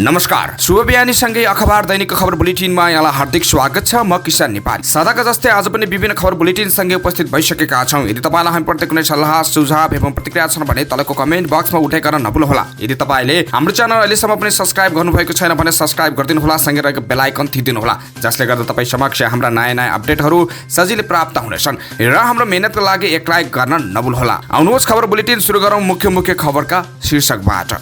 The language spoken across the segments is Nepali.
नमस्कार, शुभ बिहानी सँगै अखबार दैनिक खबर बुलेटिनमा यहाँलाई हार्दिक स्वागत छ। म किसान नेपाली। सदाका जस्तै आज पनि विभिन्न खबर बुलेटिन सँगै उपस्थित भइसकेका छौं। यदि तपाईलाई हामीप्रति कुनै सल्लाह सुझाव एवं प्रतिक्रिया छन् भने तलको कमेन्ट बक्समा उठाइकन नभुल्नुहोला। यदि तपाईले हाम्रो च्यानल अहिलेसम्म पनि सब्स्क्राइब गर्नुभएको छैन भने सब्स्क्राइब गरिदिनुहोला, सँगै रहेको बेल आइकन थिचिदिनुहोला, जसले गर्दा तपाई समक्ष हाम्रा नयाँ अपडेटहरू सजिलै प्राप्त हुनेछन् र हाम्रो मेहनतको लागि एक लाइक गर्न नभुल्नुहोला। आउनुहोस् खबर बुलेटिन सुरु गरौं मुख्य खबरका शीर्षकबाट।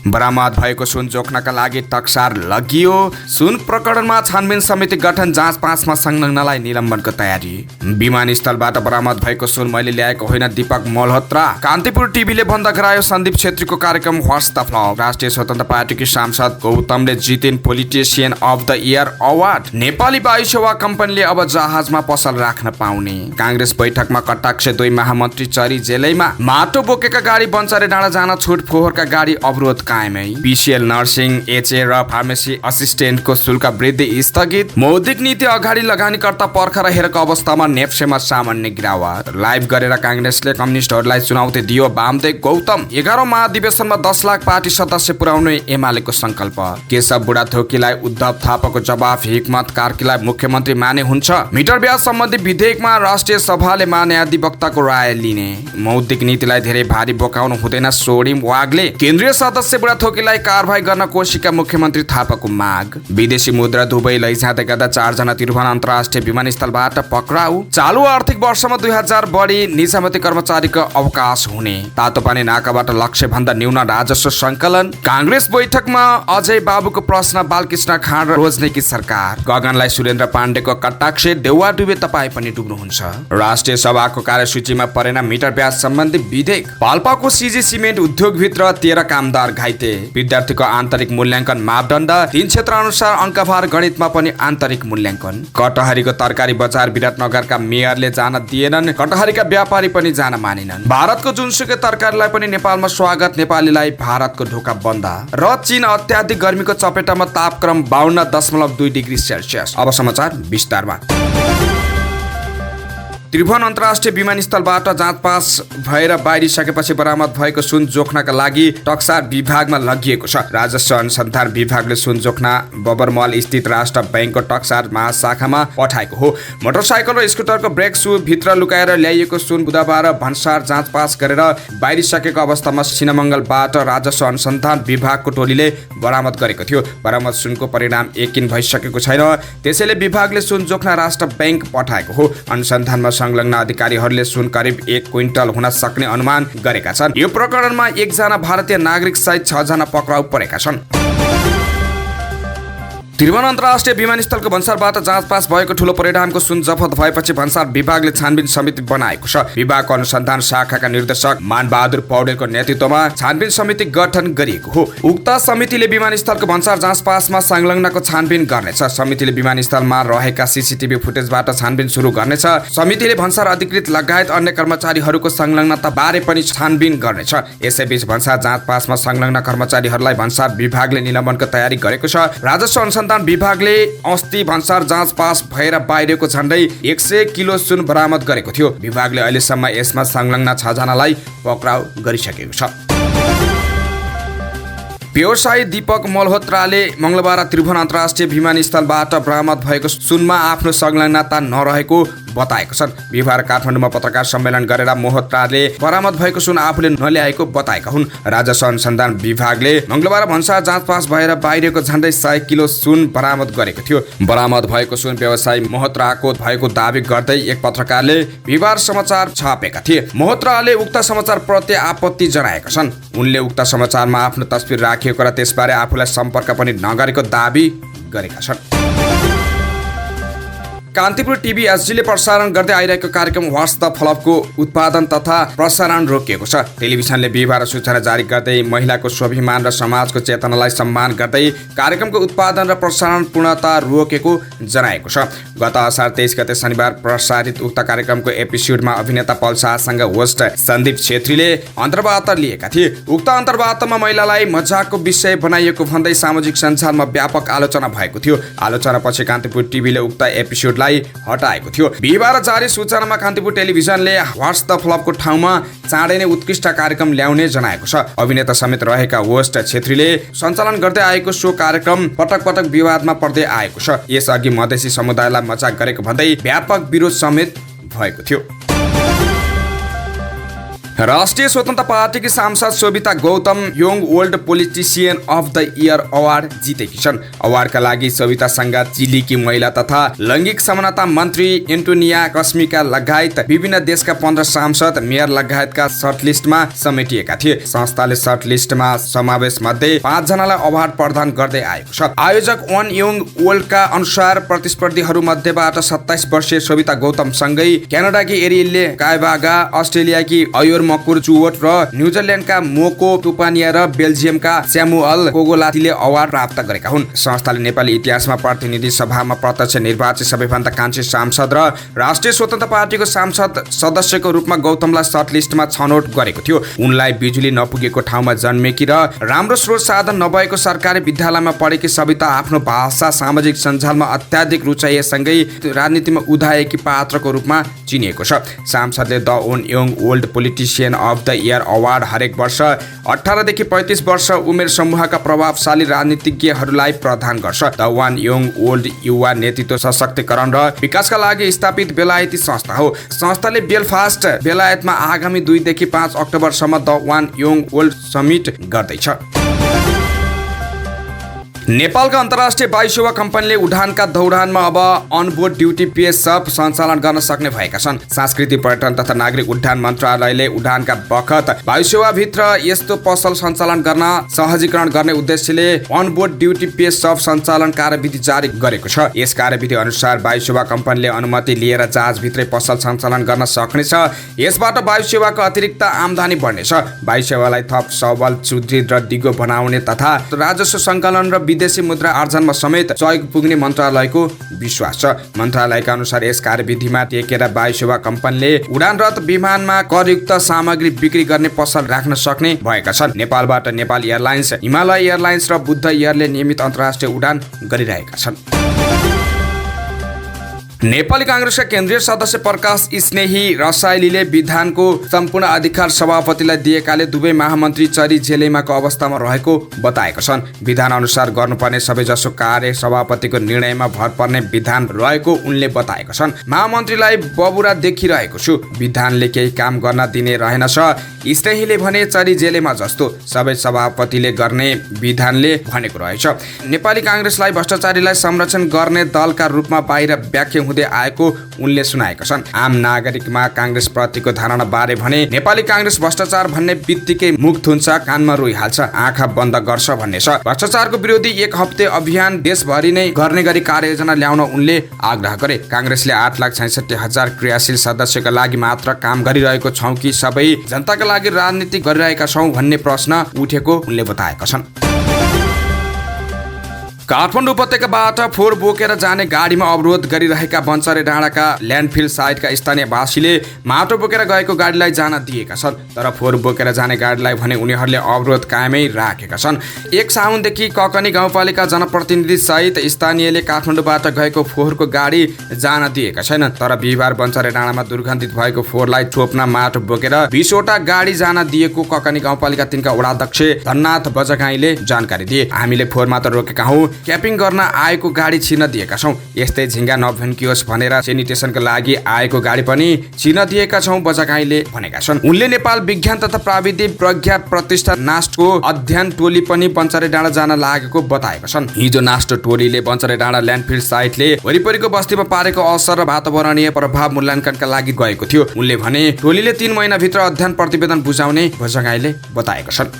बरामद भएको सुन जोख्नका लागि टक्सार लगियो। सुन प्रकरणमा छानबिन समिति गठन, जाँच पाँचमा संलग्नलाई निलम्बनको तयारी। विमानस्थलबाट बरामद भएको सुन मैले ल्याएको होइन, दीपक मल्होत्रा। कान्तिपुर टिभीले बन्द गरायो सन्दीप छेत्रीको कार्यक्रम व्हाट्स द फ्लप। राष्ट्रिय स्वतन्त्र पार्टीकी सांसद गौतमले जितिन् politician of the year award. नेपाली वायु सेवा कम्पनीले अब जहाजमा पसल राख्न पाउने। कांग्रेस बैठकमा कटाक्ष, 2 महामन्त्री चरी जेलैमा। माटो बोकेका गाडी बन्चरे डाँडा जान छुट, फोहोरका गाडी अवरोध कायमै। बीसीएल नर्सिङ, एचए र फार्मेसी असिस्टेन्टको शुल्क वृद्धि स्थगित। मौद्रिक नीति अगाडि लगानीकर्ता पर्ख रहेको अवस्थामा नेप्सेमा सामान्य गिरावट। लाइभ गरेर कांग्रेसले कम्युनिस्टहरूलाई चुनौती दियो, वामदेव गौतम। 11औं महाधिवेशनमा 10 लाख पार्टी सदस्य पुर्याउने एमालेको संकल्प। केशव बुढाथोकीलाई उद्धव थापाको जवाफ, हिक्मत कार्कीलाई मुख्यमन्त्री माने हुन्छ। मिटर ब्याज सम्बन्धी विधेयकमा राष्ट्रिय सभाले महाधिवक्ताको राय लिने। मौद्रिक नीतिलाई धेरै भारी बोकाउनु हुँदैन, सोडिम वागले। केन्द्रीय सदस्य बुढाथोकीलाई कारबाही गर्न कोशीका मुख्यमन्त्री थापाको माग। विदेशी मुद्रा दुबई लैजाँदै गर्दा 4 जना त्रिभुवन अन्तर्राष्ट्रिय विमानस्थलबाट पक्राउ। चालु आर्थिक वर्षमा 2000 बढी निजामती कर्मचारीको अवकाश हुने। तातोपानी नाकाबाट लक्ष्य भन्दा न्यून राजस्व संकलन। कांग्रेस बैठकमा अजय बाबुको प्रश्न, बालकृष्ण खाँड रोज्नेकी सरकार। गगनलाई सुरेन्द्र पाण्डेको कटाक्ष, देउवा डुबे तपाई पनि डुब्नुहुन्छ। राष्ट्रिय सभाको कार्यसूचीमा परेन मिटर ब्याज सम्बन्धी विधेयक। पाल्पाको सीजी सिमेन्ट उद्योगभित्र 13 कामदार घाइते। विद्यार्थीको आन्तरिक मूल्याङ्कन मापदण्ड, 3 क्षेत्र अनुसार अङ्कभार, गणितमा पनि आन्तरिक मूल्याङ्कन। कटहरीको तरकारी बजार विराटनगरका मेयरले जान दिएनन्, कटहरीका व्यापारी पनि जान मानेनन्। भारतको जुनसुकै तरकारीलाई पनि नेपालमा स्वागत, नेपालीलाई भारतको ढोका बन्द। र चीन अत्याधिक गर्मीको चपेटामा, तापक्रम 52.2 डिग्री सेल्सियस। अब समाचार विस्तारमा। त्रिभुवन अन्तर्राष्ट्रिय विमानस्थलबाट जाँच पास भएर बाहिरिसकेपछि बरामद भएको सुन जोख्नका लागि टक्सार विभागमा लगिएको छ। राजस्व अनुसन्धान विभागले सुन जोख्न बबरमल स्थित राष्ट्र बैंकको टक्सार महाशाखामा पठाएको हो। मोटरसाइकल र स्कुटरको ब्रेक सु भित्र लुकाएर ल्याइएको सुन बुधबार भन्सार जाँच पास गरेर बाहिरिसकेको अवस्थामा सिनमङ्गलबाट राजस्व अनुसन्धान विभागको टोलीले बरामद गरेको थियो। बरामद सुनको परिणाम यकिन भइसकेको छैन, त्यसैले विभागले सुन जोख्न राष्ट्र बैंक पठाएको हो। अनुसन्धानमा संलग्न अधिकारीहरूले सुन करिब 1 क्विन्टल हुन सक्ने अनुमान गरेका छन्। यो प्रकरणमा 1 जना भारतीय नागरिक सहित 6 जना पक्राउ परेका छन्। त्रिभुवन अन्तर्राष्ट्रिय विमानस्थलको भन्सारबाट जाँच पास भएको ठूलो परिणामको सुन जफत भएपछि भन्सार विभागले छानबिन समिति बनाएको छ। विभागको अनुसन्धान शाखाका निर्देशक मानबहादुर पौडेलको नेतृत्वमा छानबिन समिति गठन गरिएको हो। उक्त समितिले विमानस्थलको भन्सार जाँच पासमा संलग्नको छानबिन गर्नेछ। समितिले विमानस्थलमा रहेका सीसीटीभी फुटेजबाट छानबिन सुरु गर्नेछ। समितिले भन्सार अधिकृत लगायत अन्य कर्मचारीहरूको संलग्नता बारे पनि छानबिन गर्नेछ। यसैबीच भन्सार जाँच पासमा संलग्न कर्मचारीहरूलाई भन्सार विभागले निलम्बनको तयारी गरेको छ। राजस्व अनुसन्धान विभागले अस्ति भन्सार जाँच पास भएर बाहिरको झण्डै 100 किलो सुन बरामद गरेको थियो। विभागले अहिलेसम्म यसमा संलग्न 6 जनालाई पक्राउ गरिसकेको छ। व्यवसायी दीपक मल्होत्राले मंगलबार त्रिभुवन अन्तर्राष्ट्रिय विमानस्थलबाट बरामद भएको सुनमा आफ्नो संलग्नता नरहेको बताएको छन्। बिहिबार काठमाडौँमा पत्रकार सम्मेलन गरेर मल्होत्राले बरामद भएको सुन आफूले नल्याएको बताएका हुन्। राजस्व अनुसन्धान विभागले मंगलबार भन्सार जाँच पास भएर बाहिरको झण्डै 100 किलो सुन बरामद गरेको थियो। बरामद भएको सुन व्यवसायी मल्होत्राको भएको दावी गर्दै एक पत्रकारले बिहिबार समाचार छापेका थिए। मल्होत्राले उक्त समाचार प्रति आपत्ति जनाएका छन्। उनले उक्त समाचारमा आफ्नो तस्बिर राखिएको र त्यसबारे आफूलाई सम्पर्क पनि नगरेको दावी गरेका छन्। कान्तिपुर टिभी एसडीले प्रसारण गर्दै आइरहेको कार्यक्रम व्हाट्स द फ्लपको उत्पादन तथा प्रसारण रोकिएको छ। टेलिभिजनले बिहिबार सूचना जारी गर्दै महिलाको स्वाभिमान र समाजको चेतनालाई सम्मान गर्दै कार्यक्रमको उत्पादन र प्रसारण पूर्णतः रोकेको जनाएको छ। गत असार 23 गते शनिबार प्रसारित उक्त कार्यक्रमको एपिसोडमा अभिनेता पल शाहसँग होस्ट सन्दीप छेत्रीले अन्तर्वार्ता लिएका थिए। उक्त अन्तर्वार्तामा महिलालाई मजाकको विषय बनाइएको भन्दै सामाजिक सञ्जालमा व्यापक आलोचना भएको थियो। आलोचनापछि कान्तिपुर टिभीले उक्त एपिसोड उनीहरूलाई हटाएको थियो। बिहिबार जारी सूचनामा कान्तिपुर टेलिभिजनले व्हाट्स द फ्लपको ठाउँमा चाँडै नै उत्कृष्ट कार्यक्रम ल्याउने जनाएको छ। अभिनेता समेत रहेका होस्ट छेत्रीले सञ्चालन गर्दै आएको सो कार्यक्रम पटक पटक विवादमा पर्दै आएको छ। यसअघि मधेसी समुदायलाई मजाक गरेको भन्दै व्यापक विरोध समेत भएको थियो। राष्ट्रिय स्वतन्त्र पार्टीकी सांसद Shobhita Gautam young old politician of the year award जितेकी छन्। अवार्डका लागि शोभितासँग चिलीकी महिला तथा लैङ्गिक समानता मन्त्री एन्टोनिया कस्मिका लगायत विभिन्न देशका 15 सांसद मेयर लगायतका सर्टलिस्टमा समेटिएका थिए। संस्थाले सर्टलिस्टमा समावेश मध्ये 5 जनालाई अवार्ड प्रदान गर्दै आएको छ। आयोजक वन यङ ओल्डका अनुसार प्रतिस्पर्धीहरू मध्येबाट 27 वर्षीय शोभिता गौतम सँगै क्यानाडाकी एरिएलले कायबागा, अस्ट्रेलियाकी अयोर मकुर चुवट र न्युजिल्यान्डका मोको टुपानिया र बेल्जियमका स्यामुअल कोगोलातीले अवार्ड प्राप्त गरेका हुन्। संस्थाले नेपाली इतिहासमा प्रतिनिधि सभामा प्रत्यक्ष निर्वाचित सबैभन्दा कान्छी सांसद र राष्ट्रिय स्वतन्त्र पार्टीको सांसद सदस्यको रूपमा गौतमलाई सर्टलिस्टमा छनौट गरेको थियो। उनलाई बिजुली नपुगेको ठाउँमा जन्मेकी र राम्रो स्रोत साधन नभएको सरकारी विद्यालयमा पढेकी सविता आफ्नो भाषा सामाजिक सञ्जालमा अत्याधिक रुचाइएसँगै राजनीतिमा उदाएकी पात्रको रूपमा चिनिएको छ। सांसदले the one young old politician of the year award हरेक वर्ष 18 देखि 35 वर्ष उमेर समूहका प्रभावशाली राजनीतिज्ञहरूलाई प्रदान गर्छ। द वन यङ ओल्ड युवा नेतृत्व सशक्तिकरण र विकासका लागि स्थापित बेलायती संस्था हो। संस्थाले बेलफास्ट बेलायतमा आगामी 2 देखि 5 अक्टोबरसम्म the one young old summit गर्दैछ। नेपालका अन्तर्राष्ट्रिय वायु सेवा कम्पनीले उडानका दौडानमा अब अनबोर्ड ड्युटी पे सब सञ्चालन गर्न सक्ने भएका छन्। सांस्कृतिक पर्यटन तथा नागरिक उड्डयन मन्त्रालयले उडानका बखत वायु सेवाभित्र यस्तो पसल सञ्चालन गर्न सहजीकरण गर्ने उद्देश्यले अनबोर्ड ड्युटी पे सब सञ्चालन कार्यविधि जारी गरेको छ। यस कार्यविधि अनुसार वायु सेवा कम्पनीले अनुमति लिएर जहाजभित्रै पसल सञ्चालन गर्न सक्नेछ। यसबाट वायु सेवाको अतिरिक्त आम्दानी बढ्नेछ। वायु सेवालाई थप सबल, सुदृढ र दिगो बनाउने तथा राजस्व सङ्कलन र विदेशी मुद्रा आर्जनमा समेत सहयोग पुग्ने मन्त्रालयको विश्वास छ। मन्त्रालयका अनुसार यस कार्यविधिमा टेकेर वायु सेवा कम्पनीले उडानरत विमानमा करयुक्त सामग्री बिक्री गर्ने पसल राख्न सक्ने भएका छन्। नेपालबाट नेपाल एयरलाइन्स, हिमालय एयरलाइन्स र बुद्ध एयरले नियमित अन्तर्राष्ट्रिय उडान गरिरहेका छन्। नेपाली कांग्रेसका केन्द्रीय सदस्य प्रकाश स्नेही रसाइलीले विधानको सम्पूर्ण अधिकार सभापतिलाई दिएकाले दुवै महामन्त्री चरी जेलैमाको अवस्थामा रहेको बताएका छन्। विधान अनुसार गर्नुपर्ने सबैजसो कार्य सभापतिको निर्णयमा भर पर्ने विधान रहेको उनले बताएका छन्। महामन्त्रीलाई बबुरा देखिरहेको छु, विधानले केही काम गर्न दिने रहेनछ। स्नेहीले भने चरी जेलैमा जस्तो सबै सभापतिले गर्ने विधानले भनेको रहेछ। नेपाली कांग्रेसलाई भ्रष्टाचारीलाई संरक्षण गर्ने दलका रूपमा बाहिर व्याख्या हुँदै आएको उनले सुनाएका छन्। आम नागरिकमा कांग्रेस प्रतिको धारणा बारे भने नेपाली कांग्रेस भ्रष्टाचार भन्ने बित्तिकै मुख थुन्छ, कानमा रोइहाल्छ, आँखा बन्द गर्छ भन्ने छ। भ्रष्टाचारको विरोधी 1 हप्ते अभियान देशभरि नै गर्ने गरी कार्ययोजना ल्याउन उनले आग्रह गरे। कांग्रेसले 8,66,000 क्रियाशील सदस्यका लागि मात्र काम गरिरहेको छौं कि सबै जनताका लागि राजनीति गरिरहेका छौं भन्ने प्रश्न उठेको उनले बताएका छन्। काठमाडौँ उपत्यकाबाट फोहोर बोकेर जाने गाडीमा अवरोध गरिरहेका बन्चरे डाँडाका ल्यान्डफिल साइटका स्थानीयवासीले माटो बोकेर गएको गाडीलाई जान दिएका छन्। तर फोहोर बोकेर जाने गाडीलाई भने उनीहरूले अवरोध कायमै राखेका छन्। 1 साउनदेखि ककनी गाउँपालिका जनप्रतिनिधि सहित स्थानीयले काठमाडौँबाट गएको फोहोरको गाडी जान दिएका छैनन्। तर बिहिबार बन्चरे डाँडामा दुर्गन्धित भएको फोहोरलाई छोप्न माटो बोकेर 20 वटा गाडी जान दिएको ककनी गाउँपालिका 3 का वडाध्यक्ष धननाथ बजगाईले जानकारी दिए। हामीले फोहोर मात्र रोकेका हौं, क्यापिङ गर्न आएको गाडी छिर्न दिएका छौं। यस्तै झिङ्गा नभन्कियोस् भनेर सेनिटेसनका लागि आएको गाडी पनि छिर्न दिएका छौं, बजगाईले भनेका छन्। उनले नेपाल विज्ञान तथा प्राविधिक प्रज्ञा प्रतिष्ठान नास्टको अध्ययन टोली पनि बन्चरे डाँडा जान लागेको बताएका छन्। हिजो नास्ट टोलीले बन्चरे डाँडा ल्यान्डफिल साइटले वरिपरिको बस्तीमा पारेको असर र वातावरणीय प्रभाव मूल्याङ्कनका लागि गएको थियो। उनले भने टोलीले 3 महिनाभित्र अध्ययन प्रतिवेदन बुझाउने बजगाईले बताएका छन्।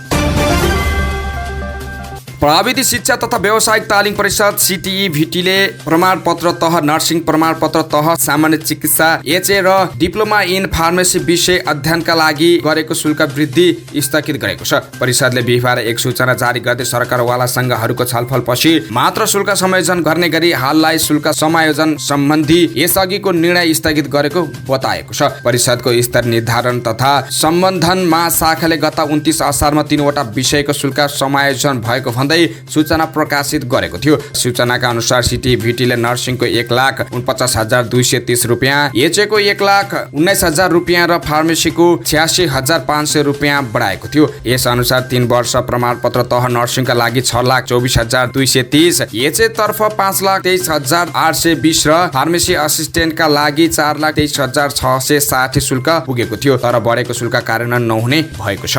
प्राविधिक शिक्षा तथा व्यावसायिक तालिम परिषद CTE-VTले प्रमाणपत्र तह, नर्सिङ प्रमाणपत्र तह, सामान्य चिकित्सा HA र डिप्लोमा इन फार्मेसी विषय अध्ययनका लागि गरेको शुल्क वृद्धि स्थगित गरेको छ। परिषदले बिहिबार एक सूचना जारी गर्दै सरकारवाला संघहरूको छलफलपछि मात्र शुल्क समायोजन गर्ने गरी हाललाई शुल्क समायोजन सम्बन्धी यसअघिको निर्णय स्थगित गरेको बताएको छ। परिषदको स्तर निर्धारण तथा सम्बन्धन महाशाखाले गत 29 असारमा 3 वटा विषयको शुल्क समायोजन भएको भन्दै सूचना प्रकाशित गरेको थियो। सूचनाका अनुसार सिटिभिटीले नर्सिङको 1,49,230 रुपियाँ, एचएको 1,19,000 रुपियाँ र फार्मेसीको 86,500 रुपियाँ बढाएको थियो। यस अनुसार 3 वर्ष प्रमाणपत्र तह नर्सिङका लागि 6,24,230, एचए तर्फ 5,23,820 र फार्मेसी असिस्टेन्टका लागि 4,23,660 शुल्क पुगेको थियो। तर बढेको शुल्क कार्यान्वयन नहुने भएको छ।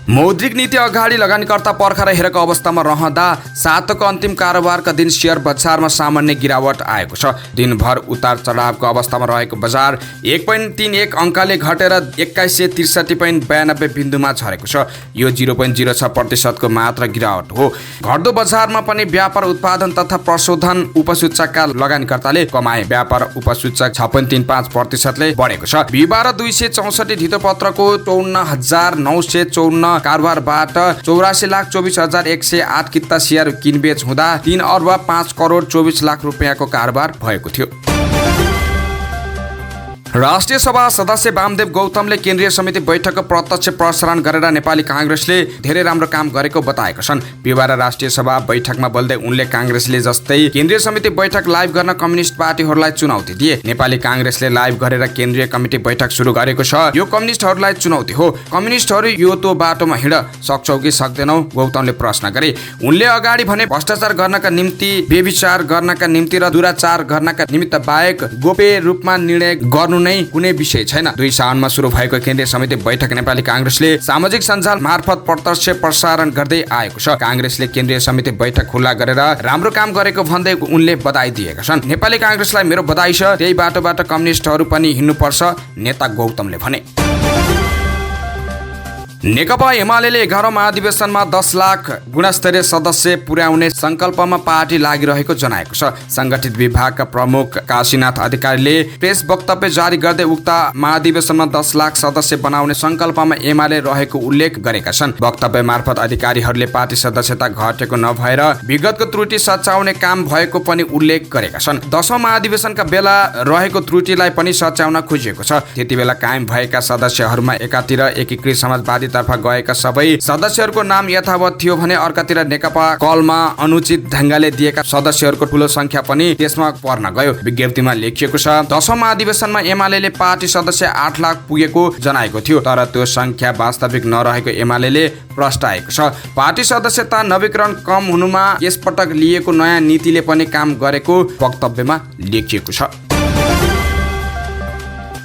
मौद्रिक नीति अगाडि लगानीकर्ता पर्खर हेरेको अवस्थामा रहँदा सातको अन्तिम कारोबारका दिन शेयर बजारमा सामान्य गिरावट आएको छ। दिनभर उतार चढावको अवस्थामा रहेको बजार 1.31 अङ्कले घटेर 2163.92 बिन्दुमा झरेको छ। यो 0.06% मात्र गिरावट हो। घट्दो बजारमा पनि व्यापार उत्पादन तथा प्रशोधन उपसूचकका लगानीकर्ताले कमाए। व्यापार उपसूचक 6.35%ले बढेको छ। बिहिबार 264 धितोपत्रको 54,954 कारोबारबाट 84,24,108 किता शेयर किनबेच हुँदा 3,05,24,00,000 रुपियाँको कारोबार भएको थियो। राष्ट्रिय सभा सदस्य वामदेव गौतमले केन्द्रीय समिति बैठकको प्रत्यक्ष प्रसारण गरेर नेपाली काङ्ग्रेसले धेरै राम्रो काम गरेको बताएका छन्। बिहिबार राष्ट्रिय सभा बैठकमा बोल्दै उनले काङ्ग्रेसले जस्तै केन्द्रीय समिति बैठक लाइभ गर्न कम्युनिस्ट पार्टीहरूलाई चुनौती दिए। नेपाली काङ्ग्रेसले लाइभ गरेर केन्द्रीय कमिटी बैठक सुरु गरेको छ। यो कम्युनिस्टहरूलाई चुनौती हो। कम्युनिस्टहरू यो तो बाटोमा हिँड सक्छौ कि सक्दैनौ, गौतमले प्रश्न गरे। उनले अगाडि भने भ्रष्टाचार गर्नका निम्ति, व्यभिचार गर्नका निम्ति र दुराचार गर्नका निमित्त बाहेक गोप्य रूपमा निर्णय गर्नु नै कुनै विषय छैन। 2 साउनमा सुरु भएको केन्द्रीय समिति बैठक नेपाली काङ्ग्रेसले सामाजिक सञ्जाल मार्फत प्रत्यक्ष प्रसारण गर्दै आएको छ। काङ्ग्रेसले केन्द्रीय समिति बैठक खुल्ला गरेर राम्रो काम गरेको भन्दै उनले बधाई दिएका छन्। नेपाली काङ्ग्रेसलाई मेरो बधाई छ, त्यही बाटोबाट कम्युनिस्टहरू पनि हिँड्नुपर्छ, नेता गौतमले भने। नेकपा एमाले 11औं महाधिवेशनमा 10 लाख गुणस्तरीय सदस्य पुर्याउने संकल्पमा पार्टी लागिरहेको जनाएको छ। संगठित विभागका प्रमुख काशीनाथ अधिकारीले प्रेस वक्तव्य जारी गर्दै उक्त महाधिवेशनमा 10 लाख सदस्य बनाउने संकल्पमा एमाले रहेको उल्लेख गरेका छन्। वक्तव्य मार्फत अधिकारीहरूले पार्टी सदस्यता घटेको नभएर विगतको त्रुटि सच्याउने काम भएको पनि उल्लेख गरेका छन्। 10औं महाधिवेशनका बेला रहेको त्रुटिलाई पनि सच्याउन खोजिएको छ। त्यतिबेला कायम भएका सदस्यहरूमा एकातिर एकीकृत समाजवादी तर्फ गएका सबै सदस्यहरूको नाम यथावत थियो भने अर्कातिर नेकपा कलमा अनुचित ढङ्गले दिएका सदस्यहरूको ठूलो संख्या पनि त्यसमा पर्न गयो। विज्ञप्तिमा लेखिएको छ, 10औं महाधिवेशनमा एमाले पार्टी सदस्य 8 लाख पुगेको जनाएको थियो। तर त्यो संख्या वास्तविक नरहेको एमाले प्रस्ताएको छ। पार्टी सदस्यता नवीकरण कम हुनुमा यसपटक लिएको नयाँ नीतिले पनि काम गरेको वक्तव्यमा लेखिएको छ।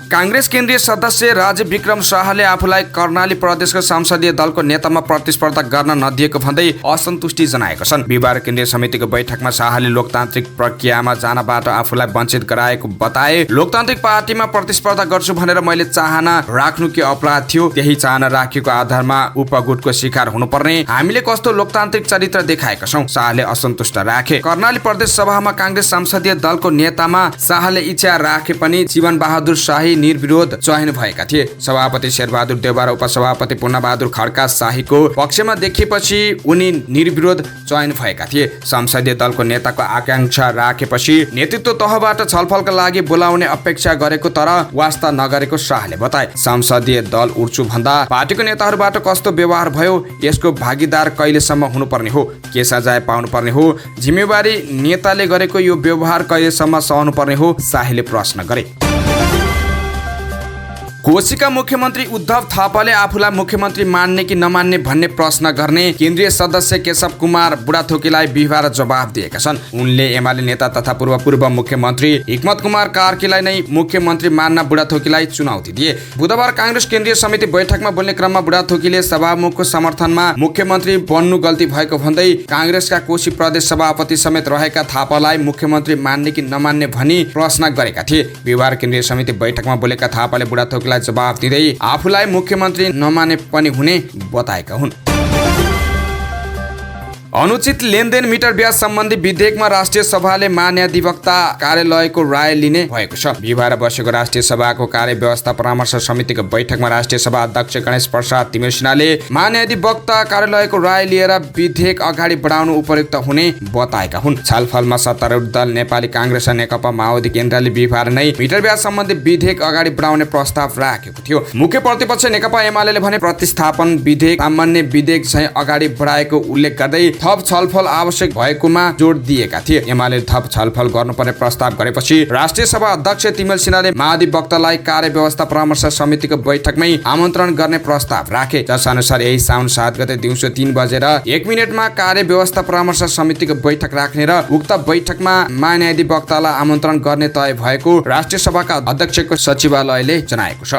काङ्ग्रेस केन्द्रीय सदस्य राजीव विक्रम शाहले आफूलाई कर्णाली प्रदेशको संसदीय दलको नेतामा प्रतिस्पर्धा गर्न नदिएको भन्दै असन्तुष्टि जनाएका छन्। बिहिबार केन्द्रीय समितिको बैठकमा शाहले लोकतान्त्रिक प्रक्रियामा जानबाट आफूलाई वञ्चित गराएको बताए। लोकतान्त्रिक पार्टीमा प्रतिस्पर्धा गर्छु भनेर मैले चाहना राख्नु के अपराध थियो? त्यही चाहना राखेको आधारमा उपगुटको शिकार हुनुपर्ने हामीले कस्तो लोकतान्त्रिक चरित्र देखाएका छौं? शाहले असन्तुष्ट राखे। कर्णाली प्रदेश सभामा काङ्ग्रेस संसदीय दलको नेतामा शाहले इच्छा राखे पनि जीवन बहादुर शाही निर्विरोध चयन भएका थिए। सभापति शेरबहादुर देउवा र उपसभापति पूर्णबहादुर खड्का शाहीको पक्षमा देखिएपछि उनी निर्विरोध चयन भएका थिए। संसदीय दलको नेताको आकांक्षा राखेपछि नेतृत्व तहबाट छलफलका लागि बोलाउने अपेक्षा गरेको तर वास्ता नगरेको शाहले बताए। संसदीय दल उड्छु भन्दा पार्टीको नेताहरूबाट कस्तो व्यवहार भयो, यसको भागीदार कहिलेसम्म हुनुपर्ने हो? के सजाय पाउनुपर्ने हो? जिम्मेवारी नेताले गरेको यो व्यवहार कहिलेसम्म सहनुपर्ने हो? शाहीले प्रश्न गरे। कोशीका मुख्यमन्त्री उद्धव थापाले आफूलाई मुख्यमन्त्री मान्ने कि नमान्ने भन्ने प्रश्न गर्ने केन्द्रीय सदस्य केशव कुमार बुढाथोकीलाई बिहिबार जवाफ दिएका छन्। उनले एमाले नेता तथा पूर्व मुख्यमन्त्री हिक्मत कुमार कार्कीलाई नै मुख्यमन्त्री मान्न बुढाथोकीलाई चुनौती दिए। बुधबार काङ्ग्रेस केन्द्रीय समिति बैठकमा बोल्ने क्रममा बुढाथोकीले सभामुखको समर्थनमा मुख्यमन्त्री बन्नु गल्ती भएको भन्दै काङ्ग्रेसका कोशी प्रदेश सभापति समेत रहेका थापालाई मुख्यमन्त्री मान्ने कि नमान्ने भनी प्रश्न गरेका थिए। बिहिबार केन्द्रीय समिति बैठकमा बोलेका थापाले बुढाथोकीलाई जवाफ दिँदै आफूलाई मुख्यमन्त्री नमाने पनि हुने बताएका हुन्। अनुचित लेनदेन मिटर ब्याज सम्बन्धी विधेयकमा राष्ट्रिय सभाले महान्यायाधिवक्ता कार्यालयको राय लिने भएको छ। बिहिबार बसेको राष्ट्रिय सभाको कार्य व्यवस्था परामर्श समितिको बैठकमा राष्ट्रिय सभा अध्यक्ष गणेश प्रसाद तिमल सिन्हाले महान्यायाधिवक्ता कार्यालयको राय लिएर विधेयक अगाडि बढाउनु उपयुक्त हुने बताएका हुन्। छलफलमा सत्तारूढ दल नेपाली कांग्रेस र नेकपा माओवादी केन्द्रले बिहिबार नै मिटर ब्याज सम्बन्धी विधेयक अगाडि बढाउने प्रस्ताव राखेको थियो। मुख्य प्रतिपक्ष नेकपा एमाले भने प्रतिस्थापन विधेयक सामान्य विधेयक चाहिँ अगाडि बढाएको उल्लेख गर्दै थप छलफल आवश्यक भएकोमा जोड दिएका थिए। एमाले थप छलफल गर्नुपर्ने प्रस्ताव गरेपछि राष्ट्रिय सभा अध्यक्ष तिमल सिन्हाले महाधिवक्तालाई कार्य व्यवस्था परामर्श समितिको बैठकमै आमन्त्रण गर्ने प्रस्ताव राखे। जस अनुसार यही साउन 7 गते दिउँसो 3:01 कार्य व्यवस्था परामर्श समितिको बैठक राख्ने र उक्त बैठकमा महान्यायाधिवक्तालाई आमन्त्रण गर्ने तय भएको राष्ट्रिय सभाका अध्यक्षको सचिवालयले जनाएको छ।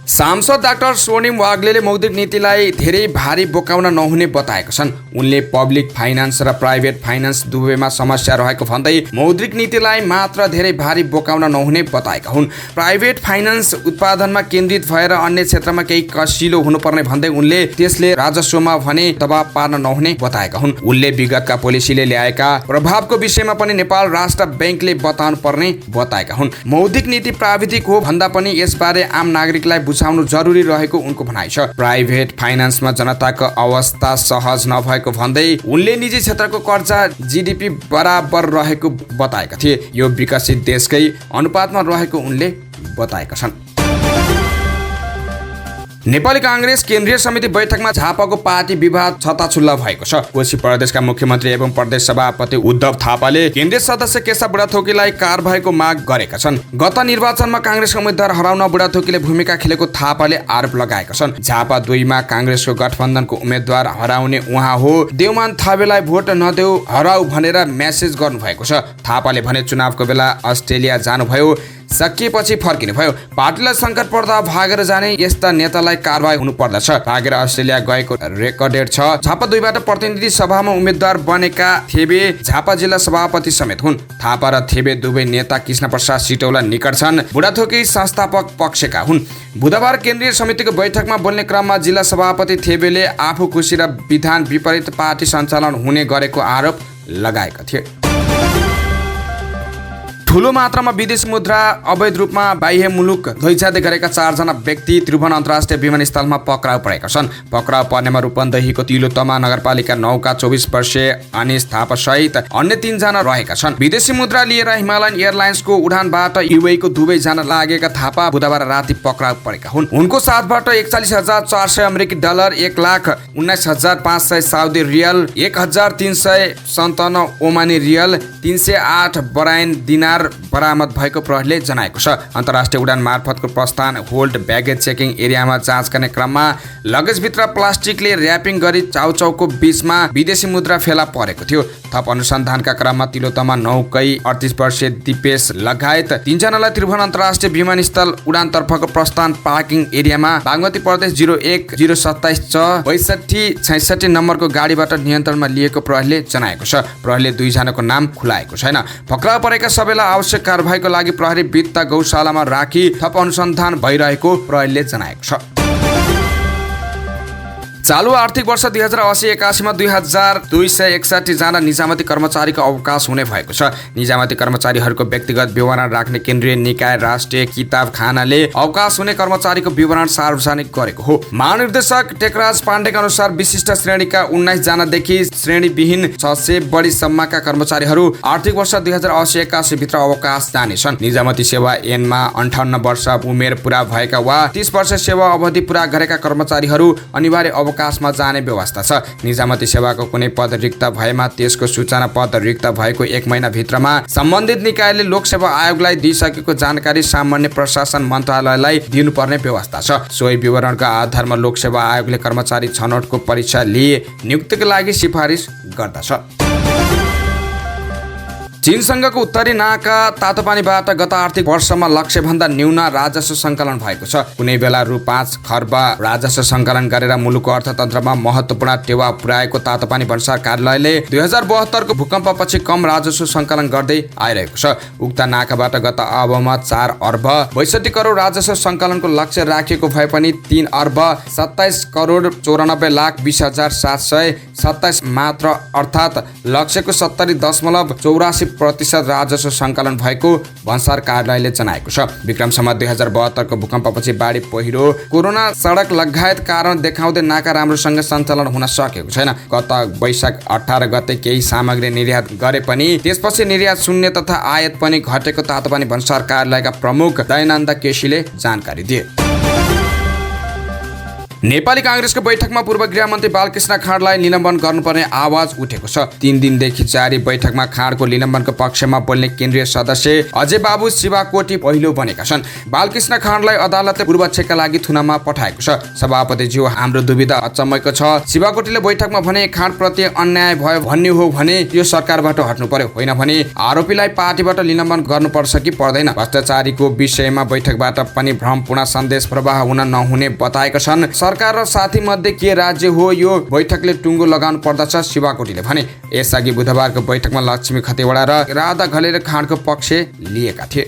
सांसद डाक्टर स्वर्णिम वाग्लेले मौद्रिक नीतिलाई धेरै भारी बोकाउन नहुने बताएका छन्। उनले पब्लिक फाइनान्स र प्राइभेट फाइनान्स दुवैमा समस्या रहेको भन्दै मौद्रिक नीतिलाई मात्र धेरै भारी बोकाउन नहुने बताएका हुन्। प्राइभेट फाइनान्स उत्पादनमा केन्द्रित भएर अन्य क्षेत्रमा केही कसिलो हुनुपर्ने भन्दै उनले त्यसले राजस्वमा भने दबाव पार्न नहुने बताएका हुन्। उनले विगतका पोलिसीले ल्याएका प्रभावको विषयमा पनि नेपाल राष्ट्र बैंकले बताउनु पर्ने बताएका हुन्। मौद्रिक नीति प्राविधिक हो भन्दा पनि यसबारे आम नागरिकलाई बुझाउनु जरुरी रहेको उनको भनाइ छ। प्राइभेट फाइनान्समा जनताको अवस्था सहज नभएको भन्दै उनले निजी क्षेत्रको कर्जा जीडीपी बराबर रहेको बताएका थिए। यो विकसित देशकै अनुपातमा रहेको उनले बताएका छन्। नेपाली कांग्रेस केन्द्रीय समिति बैठकमा झापाको पार्टी विवाद छताछुल्ला भएको छ। कोशी प्रदेशका मुख्यमन्त्री एवं प्रदेश सभापति उद्धव थापाले केन्द्रीय सदस्य केशव बुढाथोकीलाई कारबाहीको माग गरेका छन्। गत निर्वाचनमा कांग्रेसका उम्मेद्वार हराउन बुढाथोकीले भूमिका खेलेको थापाले आरोप लगाएका छन्। झापा 2 मा कांग्रेसको गठबन्धनको उम्मेद्वार हराउने उहाँ हो। देउमान थावेलाई भोट नदेऊ हराऊ भनेर मेसेज गर्नुभएको छ। थापाले भने चुनावको बेला अस्ट्रेलिया जानुभयो, सकिएपछि फर्किनु भयो। पार्टीलाई सङ्कट पर्दा भागेर जाने यस्ता नेतालाई कारबाही हुनु पर्दछ। भागेर अस्ट्रेलिया गएको रेकर्डेड छ। झापा 2 बाट प्रतिनिधि सभामा उम्मेद्वार बनेका थेबे झापा जिल्ला सभापति समेत हुन्। थापा र थेबे दुवै नेता कृष्ण प्रसाद सिटौला निकट छन्। बुढाथोकी संस्थापक पक्षका हुन्। बुधबार केन्द्रीय समितिको बैठकमा बोल्ने क्रममा जिल्ला सभापति थेबेले आफू खुसी र विधान विपरीत पार्टी सञ्चालन हुने गरेको आरोप लगाएका थिए। ठूलो मात्रामा विदेशी मुद्रा अवैध रूपमा बाह्य मुलुक लैजाँदै गरेका 4 जना व्यक्ति त्रिभुवन अन्तर्राष्ट्रिय विमानस्थलमा पक्राउ परेका छन्। पक्राउ पर्नेमा रूपन्देहीको तिलोत्तमा नगरपालिका 9 का 24 वर्षीय अनिश थापा सहित अन्य 3 जना रहेका छन्। विदेशी मुद्रा लिएर हिमालयन एयरलाइन्सको उडानबाट युएईको दुवै जना लागेका थापा बुधबार राति पक्राउ परेका हुन्। उनको साथबाट 41,400 अमेरिकी dollar, 1,19,500 Saudi real, 1,357 Omani real, 308 Bahrain दिनार बरामद भएको प्रहरीले जनाएको छ। अन्तर्राष्ट्रिय उडान मार्फतको प्रस्थान होल्ड ब्यागेज चेकिङ एरियामा जाँच गर्ने क्रममा लगेजभित्र प्लास्टिकले र्यापिङ गरी चाउचाउको बीचमा विदेशी मुद्रा फेला परेको थियो। थप अनुसन्धानका क्रममा तिलोत्तमा 9 कै 38 वर्षीय दिपेश लगायत 3 जनालाई त्रिभुवन अन्तर्राष्ट्रिय विमानस्थल उडानतर्फको प्रस्थान पार्किङ एरियामा बागमती प्रदेश 01-027 च 6266 नम्बरको गाडीबाट नियन्त्रणमा लिएको प्रहरीले जनाएको छ। प्रहरीले 2 जनाको नाम खुलाएको छैन। पक्राउ परेका सबैलाई आवश्यक कारबाहीको लागि प्रहरी वित्त गौशालामा राखी थप अनुसन्धान भइरहेको प्रहरीले जनाएको छ। चालु आर्थिक वर्ष 2080-81 मा 2261 जना निजामती कर्मचारीको अवकाश हुने भएको छ। निजामती कर्मचारीहरूको व्यक्तिगत विवरण राख्ने केन्द्रीय निकाय राष्ट्रिय किताबखानाले अवकाश हुने कर्मचारीको विवरण सार्वजनिक गरेको हो। महानिर्देशक टेकराज पाण्डेका अनुसार विशिष्ट श्रेणीका 19 जनादेखि श्रेणीविहीन 600 बढी सम्मका कर्मचारीहरू आर्थिक वर्ष 2080-81 भित्र अवकाश जानेछन्। निजामती सेवा ऐनमा 58 वर्ष उमेर पूरा भएका वा 30 वर्ष सेवा अवधि पूरा गरेका कर्मचारीहरू अनिवार्य अवकाशमा जाने व्यवस्था छ। निजामती सेवाको कुनै पद रिक्त भएमा त्यसको सूचना पद रिक्त भएको 1 महिना भित्रमा सम्बन्धित निकायले लोकसेवा आयोगलाई दिइसकेको जानकारी सामान्य प्रशासन मन्त्रालयलाई दिनुपर्ने व्यवस्था छ। सोही विवरणका आधारमा लोकसेवा आयोगले कर्मचारी छनौटको परीक्षा लिए नियुक्तिका लागि सिफारिस गर्दछ। चीनसँगको उत्तरी नाका तातोपानीबाट गत आर्थिक वर्षमा लक्ष्यभन्दा न्यून राजस्व सङ्कलन भएको छ। कुनै बेला रु 5 खर्ब राजस्व सङ्कलन गरेर मुलुकको अर्थतन्त्रमा महत्त्वपूर्ण टेवा पुर्याएको तातोपानी भन्सार कार्यालयले 2072 को भूकम्पपछि कम राजस्व सङ्कलन गर्दै आइरहेको छ। उक्त नाकाबाट गत अबमा 4 अर्ब 62 करोड राजस्व सङ्कलनको लक्ष्य राखिएको भए पनि 3 अर्ब 27 करोड 94 लाख 20,727 मात्र अर्थात् लक्ष्यको 70.84% राजस्व सङ्कलन भएको भन्सार कार्यालयले जनाएको छ। विक्रम सम्वत 2072 को भूकम्पपछि बाढी, पहिरो, कोरोना, सडक लगायत कारण देखाउँदै नाका राम्रोसँग सञ्चालन हुन सकेको छैन। गत वैशाख 18 गते केही सामग्री निर्यात गरे पनि त्यसपछि निर्यात शून्य तथा आयात पनि घटेको तातोपानी भन्सार कार्यालयका प्रमुख दयानन्द केसीले जानकारी दिए। नेपाली कांग्रेसको बैठकमा पूर्व गृहमन्त्री बालकृष्ण खाँडलाई निलम्बन गर्नुपर्ने आवाज उठेको छ। 3 दिनदेखि जारी बैठकमा खाँडको निलम्बनको पक्षमा बोल्ने केन्द्रीय सदस्य अजय बाबु शिवाकोटी पहिलो बनेका छन्। बालकृष्ण खाँडलाई अदालतले पूर्वाक्षका लागि थुनामा पठाएको छ। सभापतिज्यू, हाम्रो दुविधा अचम्मको छ। शिवाकोटीले बैठकमा भने खाँडप्रति अन्याय भयो भन्ने हो भने यो सरकारबाट हट्नु पर्यो, होइन भने आरोपीलाई पार्टीबाट निलम्बन गर्नुपर्छ कि पर्दैन। भ्रष्टाचारीको विषयमा बैठकबाट पनि भ्रमपूर्ण सन्देश प्रवाह हुन नहुने बताएका छन्। सरकार र साथी मध्ये के राज्य हो यो बैठकले टुङ्गो लगाउनु पर्दछ, शिवाकोटीले भने। यसअघि बुधबारको बैठकमा लक्ष्मी खतिवडा र राधा घलेले खाँडको पक्ष लिएका थिए।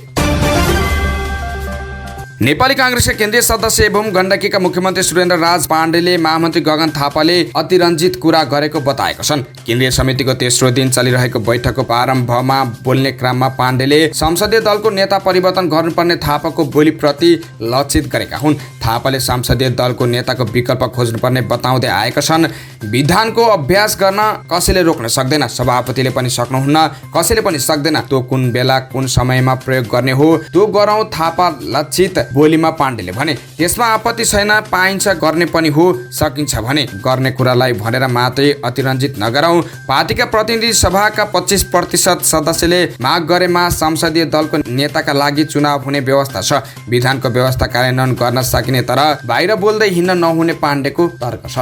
नेपाली कांग्रेसका केन्द्रीय सदस्य एवं गण्डकीका मुख्यमन्त्री सुरेन्द्र राज पाण्डेले महामन्त्री गगन थापाले अतिरञ्जित कुरा गरेको बताएका छन्। केन्द्रीय समितिको तेस्रो दिन चलिरहेको बैठकको प्रारम्भमा बोल्ने क्रममा पाण्डेले संसदीय दलको नेता परिवर्तन गर्नुपर्ने थापाको बोलीप्रति लक्षित गरेका हुन्। थापाले संसदीय दलको नेताको विकल्प खोज्नुपर्ने बताउँदै आएका छन्। विधानको अभ्यास गर्न कसैले रोक्न सक्दैन, सभापतिले पनि सक्नुहुन्न, कसैले पनि सक्दैन। त्यो कुन बेला कुन समयमा प्रयोग गर्ने हो त्यो गरौँ, थापा लक्षित बोलीमा पाण्डेले भने। त्यसमा आपत्ति छैन, पाइन्छ, गर्ने पनि हो, सकिन्छ भने गर्ने कुरालाई भनेर मात्रै अतिरञ्जित नगरौँ। पार्टीका प्रतिनिधि सभाका 25% सदस्यले माग गरेमा संसदीय दलको नेताका लागि चुनाव हुने व्यवस्था छ। विधानको व्यवस्था कार्यान्वयन गर्न सकिने तर बाहिर बोल्दै हिँड्न नहुने पाण्डेको तर्क छ।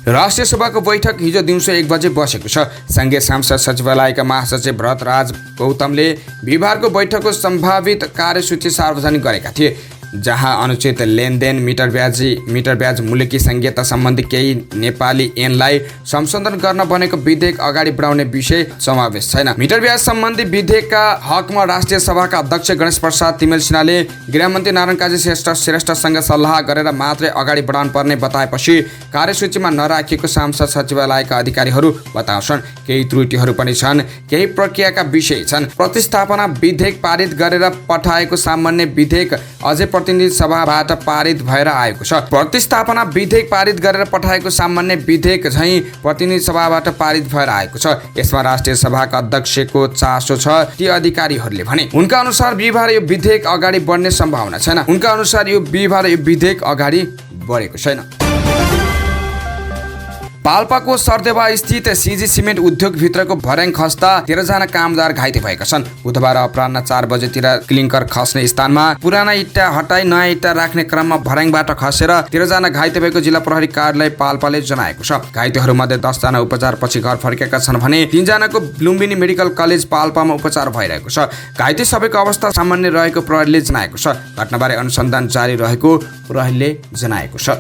राष्ट्रिय सभाको बैठक हिजो दिउँसो 1 बजे बसेको छ। संघीय संसद सचिवालयका महासचिव भरतराज गौतमले बिहिबारको बैठकको सम्भावित कार्यसूची सार्वजनिक गरेका थिए, जहाँ अनुचित लेनदेन, मिटर ब्याज मुलकी संहिता सम्बन्धी केही नेपाली ऐनलाई संशोधन गर्न बनेको विधेयक अगाडि बढाउने विषय समावेश छैन। मिटर ब्याज सम्बन्धी विधेयकका हकमा राष्ट्रिय सभाका अध्यक्ष गणेश प्रसाद तिमेल सिन्हाले गृहमन्त्री नारायण काजी श्रेष्ठसँग सल्लाह गरेर मात्रै अगाडि बढाउनु पर्ने बताएपछि कार्यसूचीमा नराखिएको संसद सचिवालयका अधिकारीहरू बताउँछन्। केही त्रुटिहरू पनि छन्, केही प्रक्रियाका विषय छन्। प्रतिस्थापना विधेयक पारित गरेर पठाएको सामान्य विधेयक अझै प्रतिनिधि सभाबाट पारित भएर आएको छ। प्रतिस्थापना विधेयक पारित गरेर पठाएको सामान्य विधेयक झैं प्रतिनिधि सभाबाट पारित भएर आएको छ। यसमा राष्ट्रिय सभाका अध्यक्षको चासो छ, ती अधिकारीहरूले भने। उनका अनुसार बिहिबार यो विधेयक अगाडि बढ्ने सम्भावना छैन। उनका अनुसार यो बिहिबार यो विधेयक अगाडि बढेको छैन। पाल्पाको सरदेवा स्थित सिजी सिमेन्ट उद्योग भित्रको भर्याङ खस्दा 13 जना कामदार घाइते भएका छन्। बुधबार अपराह्न 4 बजेतिर क्लिङ्कर खस्ने स्थानमा पुराना इट्टा हटाई नयाँ इट्टा राख्ने क्रममा भर्याङबाट खसेर 13 जना घाइते भएको जिल्ला प्रहरी कार्यालय पाल्पाले जनाएको छ। घाइतेहरूमध्ये 10 जना उपचारपछि घर फर्केका छन् भने 3 जनाको लुम्बिनी मेडिकल कलेज पाल्पामा उपचार भइरहेको छ। घाइते सबैको अवस्था सामान्य रहेको प्रहरीले जनाएको छ। घटनाबारे अनुसन्धान जारी रहेको प्रहरीले जनाएको छ।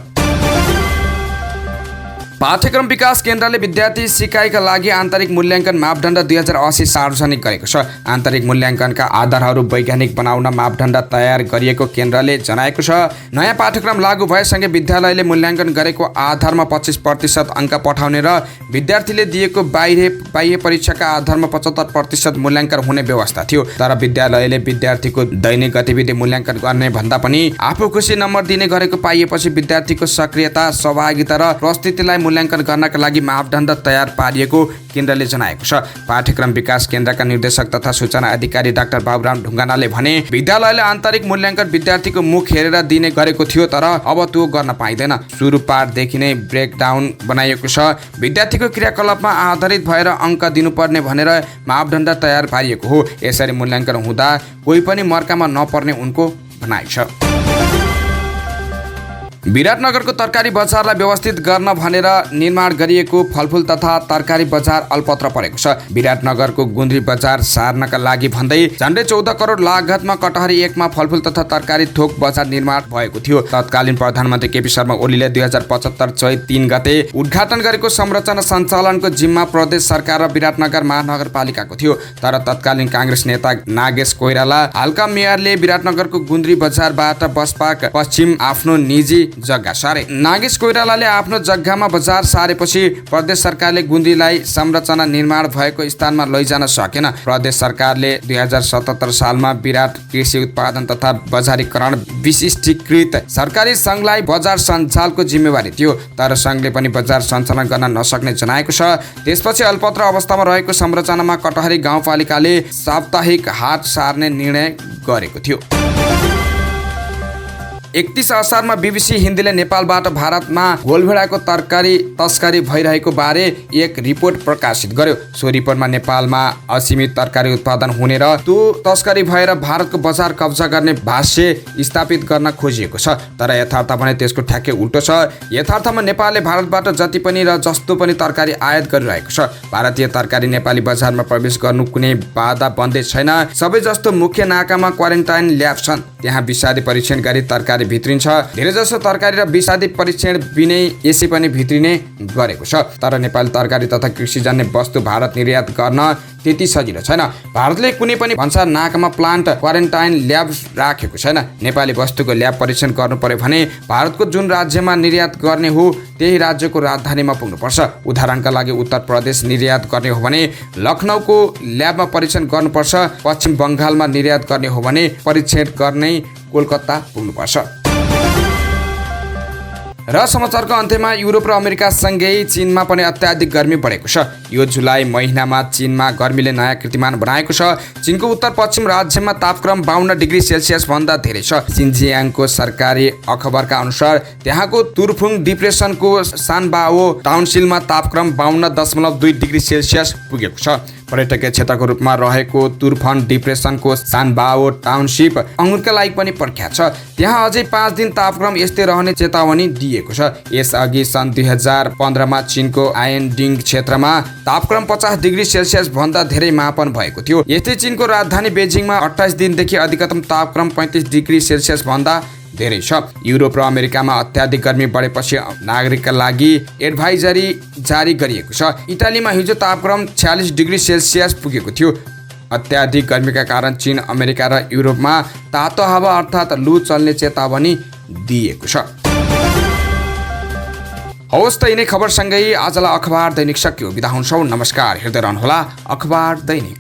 पाठ्यक्रम विकास केन्द्रले विद्यार्थी सिकाइका लागि आन्तरिक मूल्याङ्कन मापदण्ड 2080 सार्वजनिक गरेको छ। आन्तरिक मूल्याङ्कनका आधारहरू वैज्ञानिक बनाउन मापदण्ड तयार गरिएको केन्द्रले जनाएको छ। नयाँ पाठ्यक्रम लागू भएसँगै विद्यालयले मूल्याङ्कन गरेको आधारमा 25% अङ्क पठाउने र विद्यार्थीले दिएको बाह्य परीक्षाका आधारमा 75% मूल्याङ्कन हुने व्यवस्था थियो। तर विद्यालयले विद्यार्थीको दैनिक गतिविधि मूल्याङ्कन गर्ने भन्दा पनि आफू खुसी नम्बर दिने गरेको पाइएपछि विद्यार्थीको सक्रियता, सहभागिता र प्रस्तुतिलाई मूल्याङ्कन गर्नका लागि मापदण्ड तयार पारिएको केन्द्रले जनाएको छ। पाठ्यक्रम विकास केन्द्रका निर्देशक तथा सूचना अधिकारी डाक्टर बाबुराम ढुङ्गानाले भने, विद्यालयले आन्तरिक मूल्याङ्कन विद्यार्थीको मुख हेरेर दिने गरेको थियो, तर अब त्यो गर्न पाइँदैन। सुरु पाठदेखि नै ब्रेकडाउन बनाइएको छ। विद्यार्थीको क्रियाकलापमा आधारित भएर अङ्क दिनुपर्ने भनेर मापदण्ड तयार पारिएको हो। यसरी मूल्याङ्कन हुँदा कोही पनि मर्कामा नपर्ने उनको भनाइ छ। विराटनगरको तरकारी बजारलाई व्यवस्थित गर्न भनेर निर्माण गरिएको फलफुल तथा तरकारी बजार अलपत्र परेको छ। विराटनगरको गुन्द्री बजार सार्नका लागि भन्दै झन्डै 14 करोड लागतमा कटहरी 1 मा फलफुल तथा तरकारी थोक बजार निर्माण भएको थियो। तत्कालीन प्रधानमन्त्री केपी शर्मा ओलीले 2075 चैत 3 गते उद्घाटन गरेको संरचना सञ्चालनको जिम्मा प्रदेश सरकार र विराटनगर महानगरपालिकाको थियो। तर तत्कालीन काङ्ग्रेस नेता नागेश कोइराला हालका मेयरले विराटनगरको गुन्द्री बजारबाट बसपाक पश्चिम आफ्नो निजी जग्गा सारे। नागेश कोइरालाले आफ्नो जग्गामा बजार सारेपछि प्रदेश सरकारले गुन्द्रीलाई संरचना निर्माण भएको स्थानमा लैजान सकेन। प्रदेश सरकारले 2077 सालमा विराट कृषि उत्पादन तथा बजारीकरण विशिष्टीकृत सरकारी सङ्घलाई बजार सञ्चालनको जिम्मेवारी थियो। तर सङ्घले पनि बजार सञ्चालन गर्न नसक्ने जनाएको छ। त्यसपछि अल्पत्र अवस्थामा रहेको संरचनामा कटहरी गाउँपालिकाले साप्ताहिक हाट सार्ने निर्णय गरेको थियो। 31 असारमा बीबीसी हिन्दीले नेपालबाट भारतमा घोलभेडाको तरकारी तस्करी भइरहेको बारे एक रिपोर्ट प्रकाशित गर्यो। सो रिपोर्टमा नेपालमा असीमित तरकारी उत्पादन हुने र त्यो तस्करी भएर भारतको बजार कब्जा गर्ने भाष्य स्थापित गर्न खोजिएको छ। तर यथार्थ भने त्यसको ठ्याक्कै उल्टो छ। यथार्थमा नेपालले भारतबाट जति पनि र जस्तो पनि तरकारी आयात गरिरहेको छ। भारतीय तरकारी नेपाली बजारमा प्रवेश गर्नु कुनै बाधा बन्दै छैन। सबै जस्तो मुख्य नाकामा क्वारेन्टाइन ल्याब छन्, त्यहाँ विषादी परीक्षण गरी तरकारी भित्रिन्छ। धेरैजसो तरकारी र विषादी परीक्षण बिनै यसै पनि भित्रिने गरेको छ। तर नेपाली तरकारी तथा कृषिजन्य वस्तु भारत निर्यात गर्न त्यति सजिलो छैन। भारतले कुनै पनि भन्सार नाकामा प्लान्ट क्वारेन्टाइन ल्याब राखेको छैन। नेपाली वस्तुको ल्याब परीक्षण गर्नु पर्यो भने भारतको जुन राज्यमा निर्यात गर्ने हो त्यही राज्यको राजधानीमा पुग्नुपर्छ। उदाहरणका लागि उत्तर प्रदेश निर्यात गर्ने हो भने लखनऊको ल्याबमा परीक्षण गर्नुपर्छ। पश्चिम बङ्गालमा निर्यात गर्ने हो भने परीक्षण गर्ने कोलकाता पुग्नुपर्छ। र समाचारको अन्त्यमा युरोप र अमेरिका सँगै चीनमा पनि अत्याधिक गर्मी बढेको छ। यो जुलाई महिनामा चीनमा गर्मीले नयाँ कीर्तिमान बनाएको छ। चीनको उत्तर पश्चिम राज्यमा तापक्रम 52 डिग्री सेल्सियस भन्दा धेरै छ। सिन्जियाङको सरकारी अखबारका अनुसार त्यहाँको तुर्फुङ डिप्रेसनको सानबाओ टाउनसिलमा तापक्रम 52.2 डिग्री सेल्सियस पुगेको छ। पर्यटकीय क्षेत्रको रूपमा रहेको तुर्फन डिप्रेसनको सानबाओ टाउनसिप अङ्गुरका लागि पनि प्रख्यात छ। त्यहाँ अझै 5 दिन तापक्रम यस्तै रहने चेतावनी दिएको छ। यसअघि सन् 2015 मा चीनको आयनडिङ क्षेत्रमा तापक्रम 50 डिग्री सेल्सियस भन्दा धेरै मापन भएको थियो। यस्तै चीनको राजधानी बेजिङमा 28 दिनदेखि अधिकतम तापक्रम 35 डिग्री सेल्सियस भन्दा धेरै छ। युरोप र अमेरिकामा अत्याधिक गर्मी बढेपछि नागरिकका लागि एडभाइजरी जारी गरिएको छ। इटालीमा हिजो तापक्रम 46 डिग्री सेल्सियस पुगेको थियो। अत्याधिक गर्मीका कारण चीन, अमेरिका र युरोपमा तातो हावा अर्थात् लु चल्ने चेतावनी दिएको छ। हवस् त यिनै खबरसँगै आजलाई अखबार दैनिक सक्यो। बिदा हुन्छौँ। नमस्कार। हेर्दै रहनुहोला अखबार दैनिक।